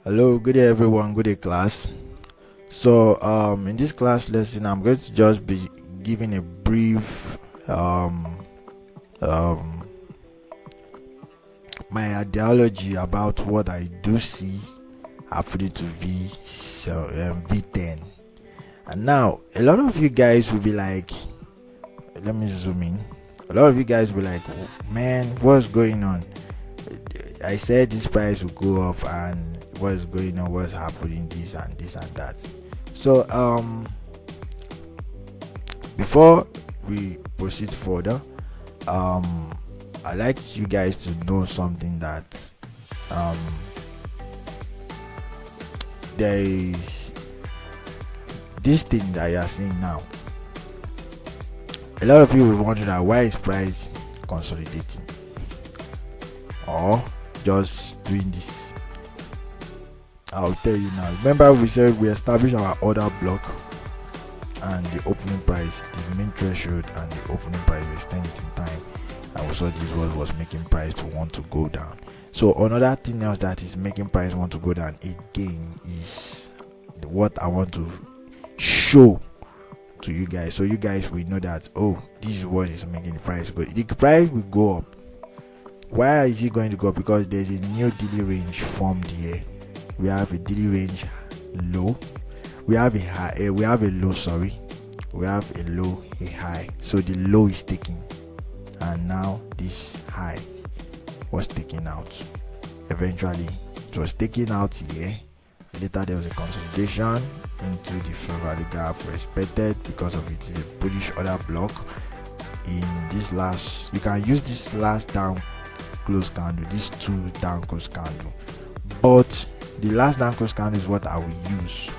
Hello, good day everyone, good day class. So in this class lesson I'm going to just be giving a brief my ideology about what I do see happening to V10. And now a lot of you guys will be like, let me zoom in. A lot of you guys will be like, man, what's going on? I said this price will go up, and what's going on, what's happening, this and that. So before we proceed further, I'd like you guys to know something, that there is this thing that you are seeing now. A lot of you will wonder that why is price consolidating or just doing this. I'll tell you now. Remember, we said we established our order block and the opening price, the main threshold and the opening price, we extend it in time, and we saw this was making price to want to go down. So another thing else that is making price want to go down again is what I want to show to you guys, so you guys will know that, oh, this is what is making the price go. The price will go up. Why is it going to go up? Because there's a new daily range formed here. We have a daily range low, we have a high, we have a low, we have a low, a high. So the low is taken, and now this high was taken out. Eventually it was taken out here. Later there was a consolidation into the fair value gap respected because of it is a bullish order block. In this last, you can use this last down close candle, these two down close candle, but the last down close candle is what I will use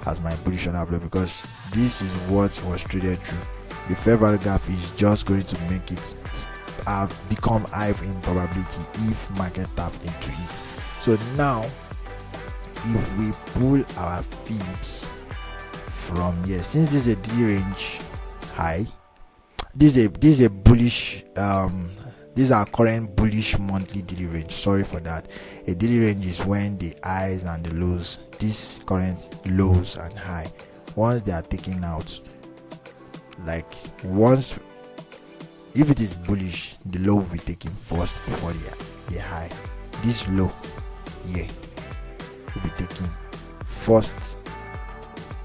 as my bullish order block, because this is what was traded through. The fair value gap is just going to make it become high in probability if market tap into it. So now if we pull our fibs from here, since this is a D range high, this is a bullish these are current bullish monthly daily range. Sorry for that. A daily range is when the highs and the lows, these current lows and high, once they are taken out, like once, if it is bullish, the low will be taken first before the high. This low here will be taken first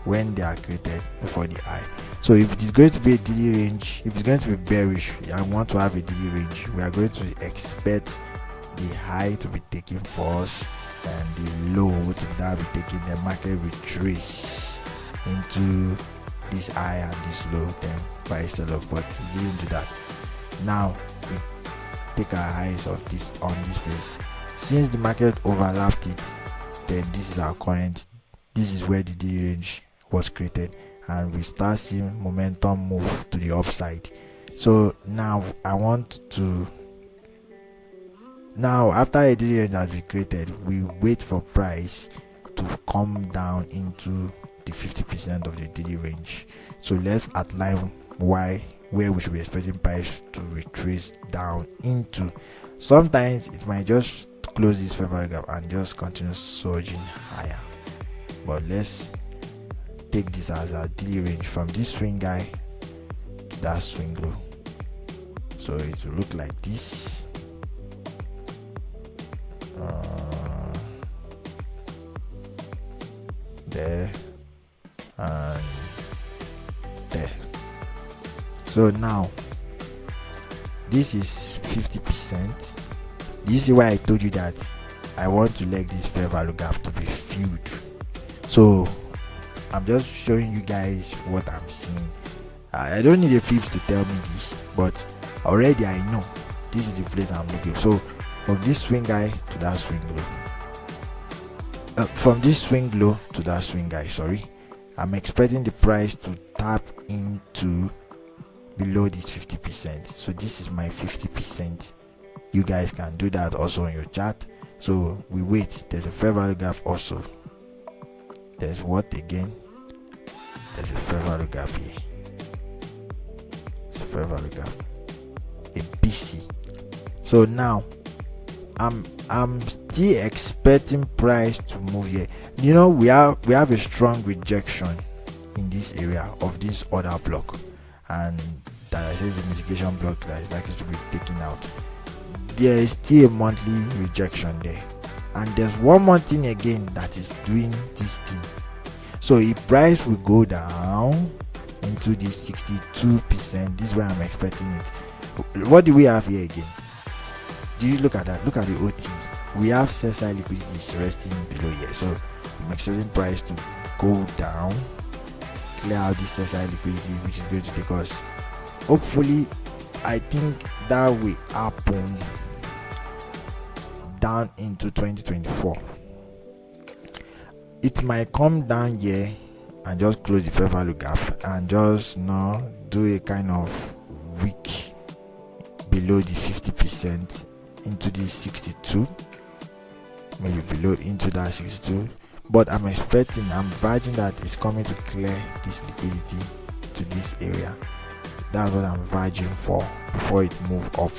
when they are created before the high. So if it is going to be a daily range, if it's going to be bearish, I want to have a daily range, we are going to expect the high to be taken first and the low to now be taken. The market will trace into this high and this low, then price sell off, but we didn't do that. Now we take our highs of this on this place. Since the market overlapped it, then this is our current, this is where the daily range was created, and we start seeing momentum move to the upside. So now I want to, now after a daily range has been created, we wait for price to come down into the 50% of the daily range. So let's outline where we should be expecting price to retrace down into. Sometimes it might just close this fair value gap and just continue surging higher, but let's take this as a daily range from this swing high to that swing low. So it will look like this. There and there. So now this is 50%. Do you see why I told you that I want to let this fair value gap to be filled? So I'm just showing you guys what I'm seeing. I don't need a fibs to tell me this, but already I know this is the place I'm looking. So from this swing high to that swing low, from this swing low to that swing high, sorry, I'm expecting the price to tap into below this 50%. So this is my 50%. You guys can do that also on your chart. So we wait. There's a fair value gap also. There's what again? There's a fair value gap here. It's a fair value gap. A BC. So now I'm still expecting price to move here. You know, we have a strong rejection in this area of this order block, and that I say is a mitigation block that is likely to be taken out. There is still a monthly rejection there, and there's one more thing again that is doing this thing. So if price will go down into this 62%, this is where I'm expecting it. What do we have here again? Do you look at that? Look at the OT. We have sell side liquidity is resting below here, so I'm expecting price to go down, clear out this sell side liquidity, which is going to take us, hopefully, I think that will happen down into 2024. It might come down here and just close the fair value gap and just do a kind of week below the 50% into the 62, maybe below into that 62. But I'm verging that it's coming to clear this liquidity to this area. That's what I'm verging for before it move up,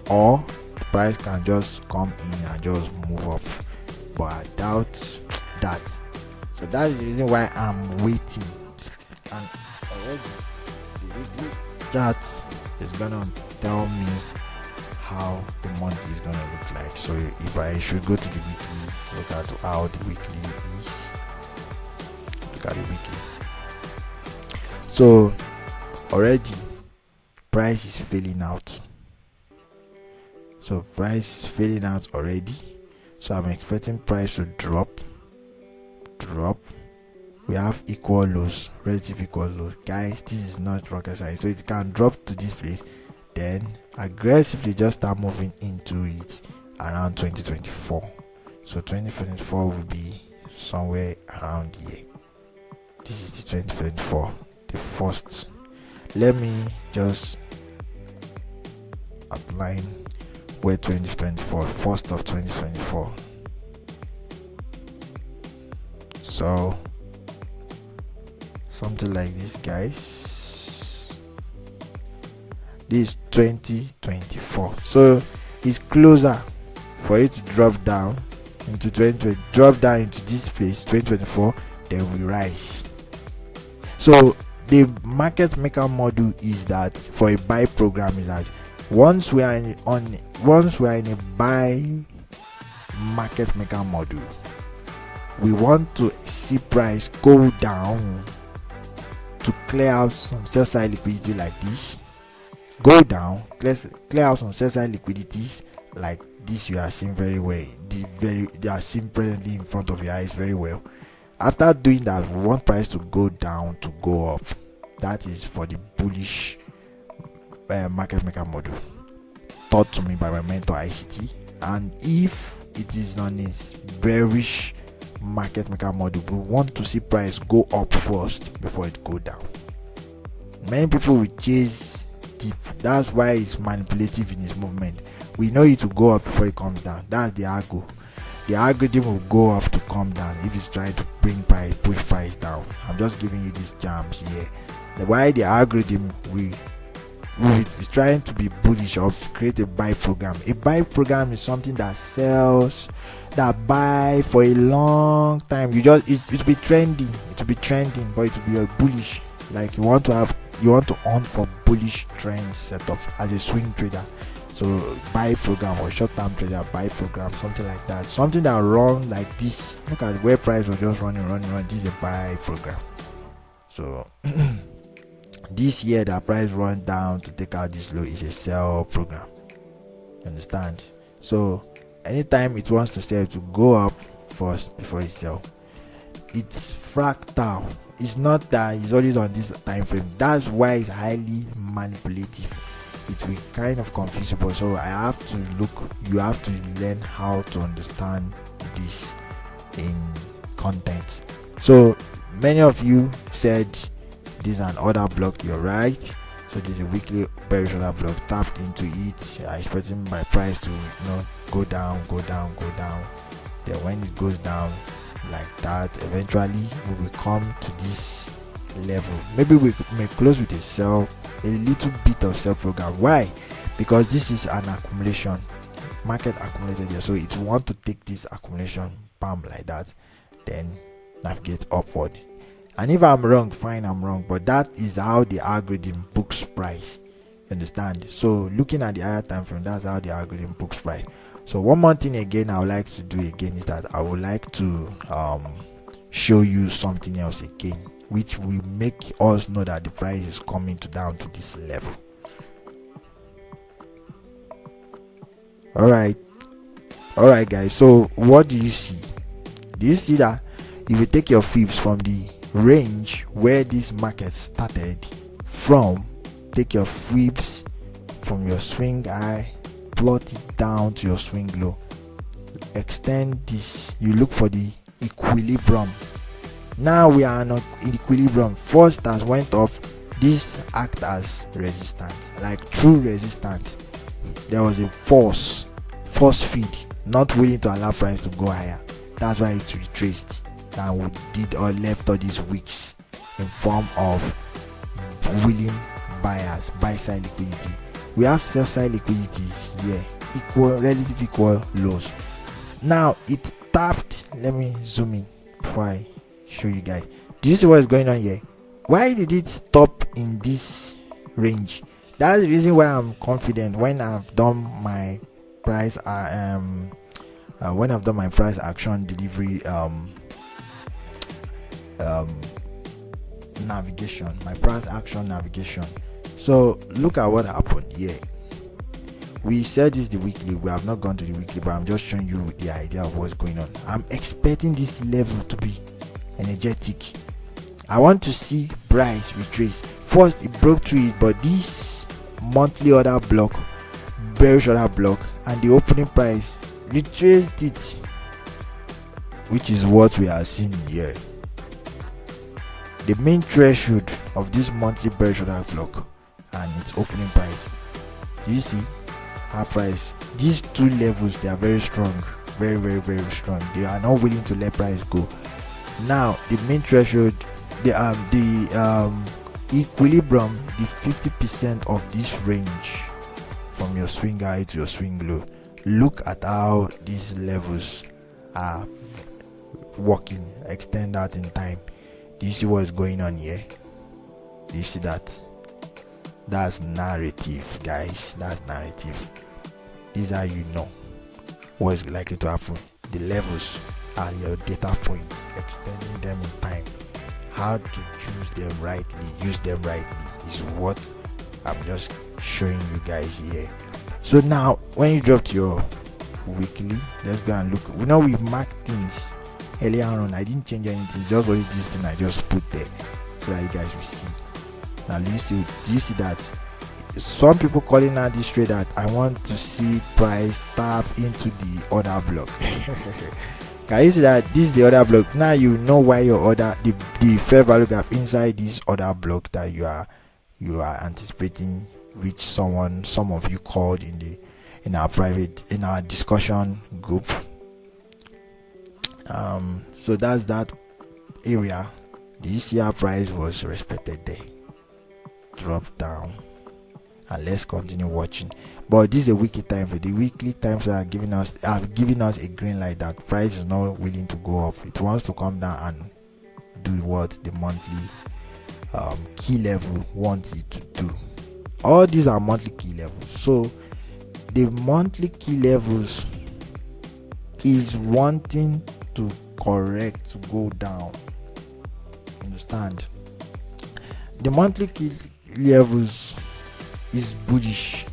or the price can just come in and just move up, but I doubt that. So that is the reason why I'm waiting. And already the weekly chart is gonna tell me how the month is gonna look like. So if I should go to the weekly, look at how the weekly is. Look at the weekly. So already price is filling out. So price is filling out already. So I'm expecting price to drop. We have equal lows, relative equal lows. Guys, this is not rocket science. So it can drop to this place, then aggressively just start moving into it around 2024. So 2024 will be somewhere around here. This is the 2024, the first. Let me just outline where 2024, first of 2024. So something like this, guys. This is 2024. So it's closer for it to drop down into 2020, drop down into this place 2024, then we rise. So the market maker model is that, for a buy program, is that once we are in a buy market maker model, we want to see price go down to clear out some sell side liquidity like this. Go down, clear out some sell side liquidities like this. You are seeing very well. They are seen presently in front of your eyes very well. After doing that, we want price to go down to go up. That is for the bullish market maker model taught to me by my mentor ICT. And if it is on a bearish market maker model, we want to see price go up first before it go down. Many people will chase deep. That's why it's manipulative in its movement. We know it will go up before it comes down. That's the algo. The algorithm will go up to come down if it's trying to push price down. I'm just giving you these jams here. Why the algorithm is trying to be bullish or create a buy program. A buy program is something that sells, that buy for a long time. It will be trending, but it will be a bullish. Like you want to hunt for bullish trend setup as a swing trader. So buy program or short-term trader buy program, something like that. Something that run like this. Look at where price was just running. This is a buy program. So this year the price run down to take out this low is a sell program. Understand? So anytime it wants to sell, to go up first before it sell. It's fractal. It's not that it's always on this time frame. That's why it's highly manipulative. It will kind of confuse you, so you have to learn how to understand this in content. So many of you said this is an order block. You're right. So this is a weekly bearish order block. Tapped into it. You're expecting my price to go down. Then when it goes down like that, eventually we will come to this level. Maybe we may close with a little bit of sell program. Why? Because this is an accumulation. market accumulated here, so it want to take this accumulation, bam, like that, then navigate upward. And if I'm wrong, fine, I'm wrong, but that is how the algorithm books price. Understand? So looking at the higher time frame, that's how the algorithm books price. So one more thing again I would like to do again is that I would like to show you something else again, which will make us know that the price is coming down to this level. All right guys, so what do you see? Do you see that if you take your fibs from the range where this market started from, take your fibs from your swing high, plot it down to your swing low, extend this, you look for the equilibrium. Now we are in equilibrium. First as went up, this act as resistance, like true resistance. There was a force feed not willing to allow price to go higher. That's why it retraced and we did or left all these wicks in form of willing buyers, buy side liquidity. We have sell side liquidities here, relative equal lows. Now it tapped. Let me zoom in before I show you guys. Do you see what is going on here? Why did it stop in this range? That's the reason why I'm confident when I've done my price when I've done my price action delivery navigation, my price action navigation. So look at what happened here. We said this the weekly, we have not gone to the weekly, but I'm just showing you the idea of what's going on. I'm expecting this level to be energetic. I want to see price retrace. First it broke through it, but this monthly order block, bearish order block, and the opening price retraced it, which is what we are seeing here. The main threshold of this monthly bearish order block and its opening price. Do you see our price? These two levels, they are very strong, very strong. They are not willing to let price go. Now the main threshold, the equilibrium, the 50% of this range from your swing high to your swing low. Look at how these levels are working, extend out in time. Do you see what is going on here? Do you see that? That's narrative, guys. That's narrative. These are, you know what is likely to happen. The levels are your data points, extending them in time. How to choose them rightly, use them rightly is what I'm just showing you guys here. So now when you drop to your weekly, let's go and look. We know we've marked things earlier on. I didn't change anything, just only this thing I just put there so that you guys will see. Now do you see that some people calling out this trade that I want to see price tap into the order block? Can you see that this is the order block? Now you know why your order, the fair value gap inside this order block that you are anticipating, which some of you called in our discussion group. So that's that area. The ECR price was respected there, drop down, and let's continue watching. But this is a weekly time frame. The weekly times are giving us a green light that price is not willing to go up. It wants to come down and do what the monthly key level wants it to do. All these are monthly key levels. So the monthly key levels is wanting to correct, to go down. Understand? The monthly key levels is bullish.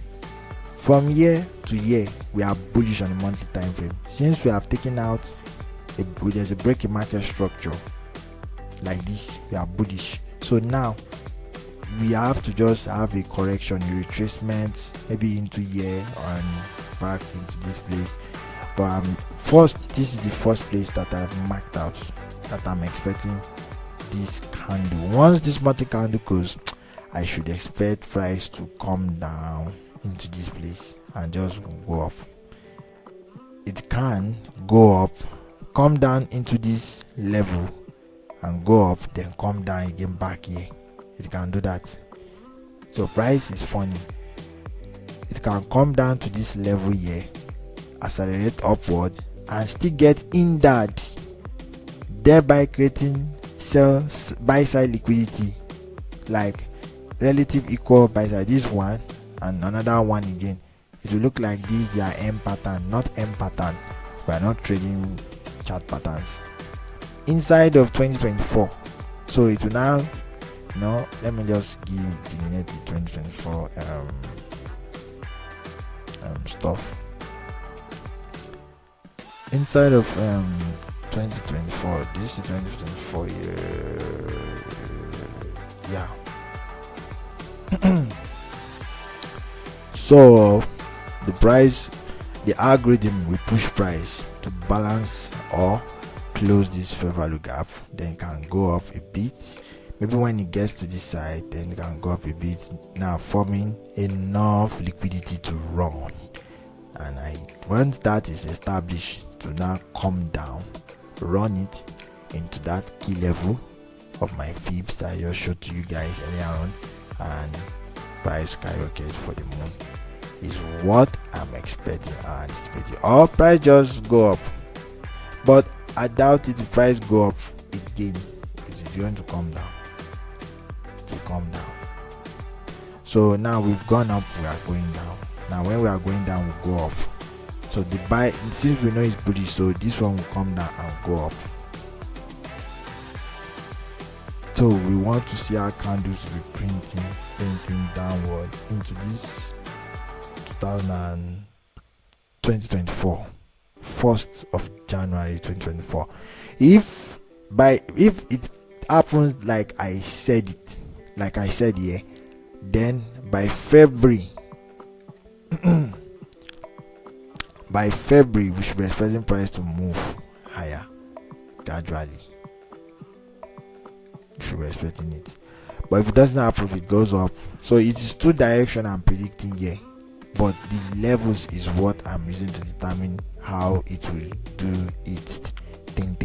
From year to year, we are bullish on the monthly time frame. Since we have taken out there's a break in market structure like this, we are bullish. So now we have to just have a correction, a retracement, maybe into here and back into this place. But first, this is the first place that I've marked out that I'm expecting this candle. Once this monthly candle goes, I should expect price to come down into this place and just go up. It can go up, come down into this level and go up, then come down again back here. It can do that. So price is funny. It can come down to this level here accelerate upward and still get hindered, thereby creating sell buy side liquidity, like relative equal buy side, this one and another one again. It will look like this, they are M pattern, not M pattern. We are not trading chart patterns inside of 2024. So it will now, let me just give delineate the 2024 stuff inside of 2024. This is 2024 yeah. So the price, the algorithm will push price to balance or close this fair value gap, then it can go up a bit. Maybe when it gets to this side, then it can go up a bit, now forming enough liquidity to run. And once that is established, to now come down, run it into that key level of my fibs that I just showed to you guys earlier on, and price skyrocket for the moon is what I'm expecting and anticipating. Or price just go up, but I doubt it. The price go up again, it's going to come down. So now we've gone up, we are going down. Now when we are going down, we go up. So the buy, since we know it's bullish, so this one will come down and go up. So we want to see our candles be printing downward into this 2024, 1st of January 2024. If it happens like I said here, then by February we should be expecting price to move higher gradually. We should be expecting it. But if it doesn't happen, if it goes up, so it is two direction I'm predicting here, but the levels is what I'm using to determine how it will do its thing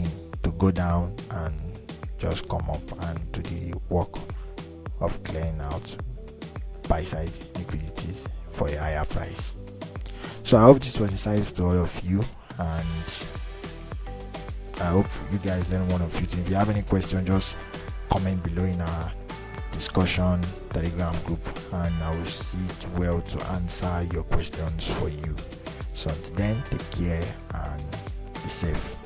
to go down and just come up and do the work of clearing out buy side liquidities for a higher price. So I hope this was insightful to all of you, and I hope you guys learn one or few things. If you have any question, just comment below in our discussion Telegram group, and I will see it well to answer your questions for you. So until then, take care and be safe.